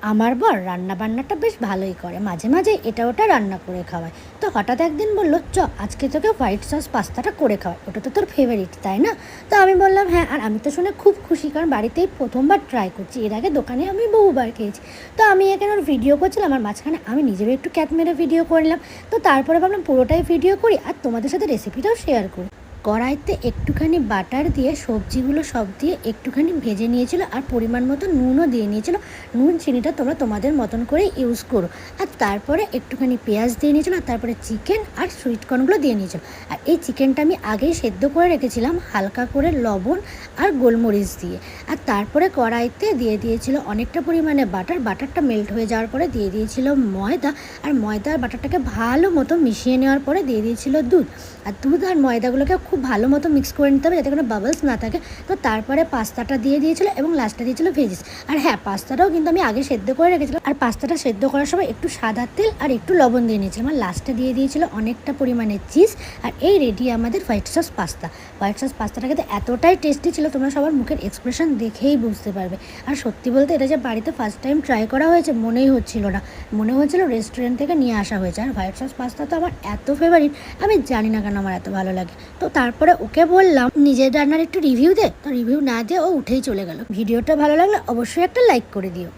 আমার বর রান্নাবান্নাটা বেশ ভালোই করে, মাঝে মাঝে এটা ওটা রান্না করে খাওয়ায়। তো হঠাৎ একদিন বলল, আজকে তোকে হোয়াইট সস পাস্তাটা করে খাওয়ায়, ওটা তো তোর ফেভারিট তাই না? তো আমি বললাম হ্যাঁ, আর আমি তো শুনে খুব খুশি, কারণ বাড়িতেই প্রথমবার ট্রাই করছি, এর আগে দোকানে আমি বহুবার খেয়েছি। তো আমি এখানে ওর ভিডিও করছিলাম, আর মাঝখানে আমি নিজেরও একটু ক্যাট মেরে ভিডিও করলাম। তো তারপরে ভাবলাম পুরোটাই ভিডিও করি আর তোমাদের সাথে রেসিপিটাও শেয়ার করি। কড়াইতে একটুখানি বাটার দিয়ে সবজিগুলো সব দিয়ে একটুখানি ভেজে নিয়েছিল, আর পরিমাণ মতো নুনও দিয়ে নিয়েছিল। নুন চিনিটা তোমরা তোমাদের মতন করে ইউজ করো। আর তারপরে একটুখানি পেঁয়াজ দিয়ে নিয়েছিল, আর তারপরে চিকেন আর সুইটকর্নগুলো দিয়ে নিয়েছিল। আর এই চিকেনটা আমি আগেই সেদ্ধ করে রেখেছিলাম হালকা করে লবণ আর গোলমরিচ দিয়ে। আর তারপরে কড়াইতে দিয়ে দিয়েছিল অনেকটা পরিমাণে বাটারটা মেল্ট হয়ে যাওয়ার পরে দিয়ে দিয়েছিল ময়দা। আর ময়দা আর বাটারটাকে ভালো মতো মিশিয়ে নেওয়ার পরে দিয়ে দিয়েছিল দুধ। আর দুধ আর ময়দাগুলোকে খুব ভালো মতো মিক্স করে নিতে হবে যাতে কোনো বাবলস না থাকে। তো তারপরে পাস্তাটা দিয়ে দিয়েছিলো এবং লাস্টে দিয়েছিলো ভেজিস। আর হ্যাঁ, পাস্তাটাও কিন্তু আমি আগে সেদ্ধ করে রেখেছিলাম, আর পাস্তাটা সেদ্ধ করার সময় একটু সাদা তেল আর একটু লবণ দিয়ে নিয়েছিলাম। আর লাস্টে দিয়ে দিয়েছিলো অনেকটা পরিমাণে চিজ। আর এই রেডি আমাদের white sauce pasta. White sauce পাস্তাটা কিন্তু এতটাই টেস্টি ছিল, তোমরা সবার মুখের এক্সপ্রেশন দেখেই বুঝতে পারবে। আর সত্যি বলতে এটা যে বাড়িতে ফার্স্ট টাইম ট্রাই করা হয়েছে মনেই হচ্ছিল না, মনে হচ্ছিল রেস্টুরেন্ট থেকে নিয়ে আসা হয়েছে। আর হোয়াইট সস পাস্তা তো আমার এত ফেভারিট, আমি জানি না কেন আমার এত ভালো লাগে। তো তারপরে ওকে বললাম নিজের রান্নার একটু রিভিউ দে, তো রিভিউ না দিয়ে ও উঠেই চলে গেল। ভিডিওটা ভালো লাগলে অবশ্যই একটা লাইক করে দিও।